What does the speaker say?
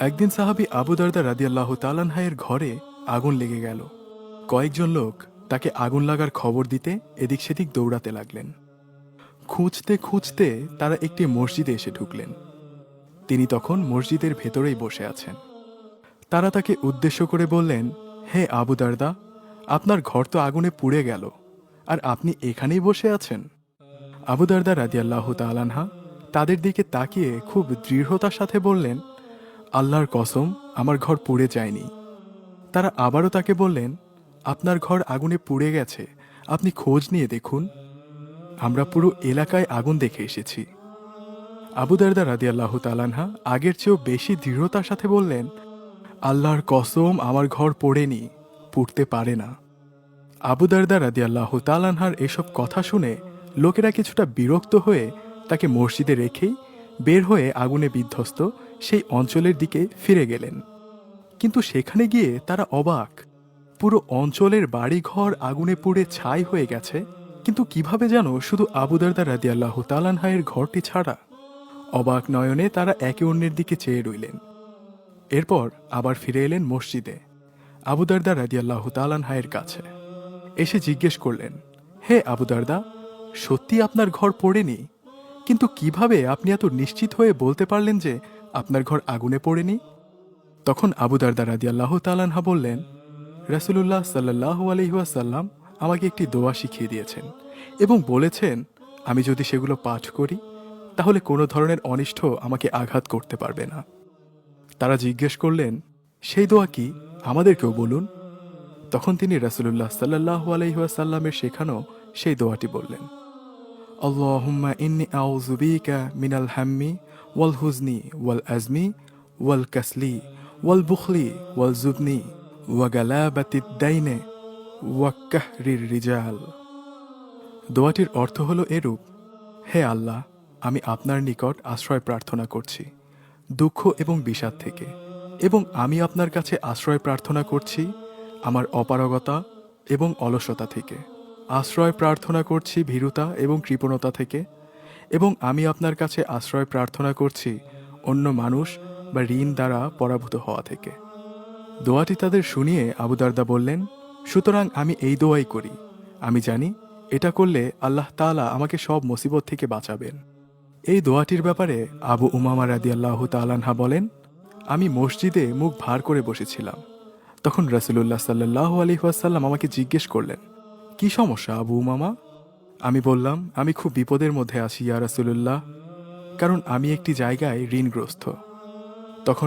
একদিন সাহাবী আবু দারদা রাদিয়াল্লাহু তাআলা আনহু-এর ঘরে আগুন লেগে গেল। কয়েকজন লোক তাকে আগুন লাগার খবর দিতে এদিক সেদিক দৌড়াতে লাগলেন। খুঁজতে খুঁজতে তারা একটি মসজিদে এসে ঢুকলেন। তিনি তখন মসজিদের ভেতরেই বসে আছেন। তারা তাকে উদ্দেশ্য করে বললেন, হে আবু দারদা, আপনার ঘর তো আগুনে পুড়ে গেল, আর আপনি এখানেই বসে আছেন। আবু দারদা রাদিয়াল্লাহু তাআলা আনহু তাদের দিকে তাকিয়ে খুব দৃঢ়তার সাথে বললেন, আল্লাহর কসম, আমার ঘর পুড়ে যায়নি। তারা আবারও তাকে বললেন, আপনার ঘর আগুনে পুড়ে গেছে, আপনি খোঁজ নিয়ে দেখুন। আমরা পুরো এলাকায় আগুন দেখে এসেছি। আবু দারদা রাদিয়াল্লাহু তাআলা আনহু আগের চেয়েও বেশি দৃঢ়তার সাথে বললেন, আল্লাহর কসম, আমার ঘর পোড়েনি, পুড়তে পারে না। আবু দারদা রাদিয়াল্লাহু তাআলা আনহুর এসব কথা শুনে লোকেরা কিছুটা বিরক্ত হয়ে তাকে মসজিদে রেখেই বের হয়ে আগুনে বিধ্বস্ত সেই অঞ্চলের দিকে ফিরে গেলেন। কিন্তু সেখানে গিয়ে তারা অবাক। পুরো অঞ্চলের বাড়িঘর আগুনে পুড়ে ছাই হয়ে গেছে, কিন্তু কিভাবে যেন শুধু আবু দারদা রাদিয়াল্লাহু তাআলা আনহু-এর ঘরটি ছাড়া। অবাক নয়নে তারা একে অন্যের দিকে চেয়ে রইলেন। এরপর আবার ফিরে এলেন মসজিদে, আবু দারদা রাদিয়াল্লাহু তাআলা আনহু-এর কাছে এসে জিজ্ঞেস করলেন, হে আবু দারদা, সত্যি আপনার ঘর পোড়েনি? কিন্তু কিভাবে আপনি এত নিশ্চিত হয়ে বলতে পারলেন যে আপনার ঘর আগুনে পোড়েনি? তখন আবু দারদা রাদিয়াল্লাহু তাআলা আনহু বললেন, রাসূলুল্লাহ সাল্লাল্লাহু আলাইহি ওয়াসাল্লাম আমাকে একটি দোয়া শিখিয়ে দিয়েছেন এবং বলেছেন আমি যদি সেগুলো পাঠ করি তাহলে কোনো ধরনের অনিষ্ট আমাকে আঘাত করতে পারবে না। তারা জিজ্ঞেস করলেন, সেই দোয়া কি, আমাদেরকেও বলুন। তখন তিনি রাসূলুল্লাহ সাল্লাল্লাহু আলাইহি ওয়াসাল্লামের শেখানো সেই দোয়াটি বললেন, আল্লাহুম্মা ইন্নী আউযু বিকা মিনাল হাম্মি ওয়াল হুজনি ওয়াল আজমি ওয়াল কাসলি ওয়াল বুখলি ওয়াল জুবনি ওয়া গালাবাতিদ দাইনে ওয়া কাহরির রিজাল। দোয়াটির অর্থ হলো এরূপ, হে আল্লাহ, আমি আপনার নিকট আশ্রয় প্রার্থনা করছি দুঃখ এবং বিষাদ থেকে, এবং আমি আপনার কাছে আশ্রয় প্রার্থনা করছি আমার অপারগতা এবং অলসতা থেকে। আশ্রয় প্রার্থনা করছি ভীরুতা এবং কৃপণতা থেকে, এবং আমি আপনার কাছে আশ্রয় প্রার্থনা করছি অন্য মানুষ বা ঋণ দ্বারা পরাভূত হওয়া থেকে। দোয়াটি তাদের শুনিয়ে আবু দারদা বললেন, সুতরাং আমি এই দোয়াই করি। আমি জানি এটা করলে আল্লাহ তাআলা আমাকে সব মুসিবত থেকে বাঁচাবেন। এই দোয়াটির ব্যাপারে আবু উমামা রাদিয়াল্লাহু তাআলা আনহু বলেন, আমি মসজিদে মুখ ভার করে বসেছিলাম। তখন রাসূলুল্লাহ সাল্লাল্লাহু আলাইহি ওয়াসাল্লাম আমাকে জিজ্ঞেস করলেন, কি সমস্যা আবু উমামা? আমি বললাম, আমি খুব বিপদের মধ্যে আছি ইয়া রাসূলুল্লাহ, কারণ আমি একটি জায়গায় ঋণগ্রস্ত। তখন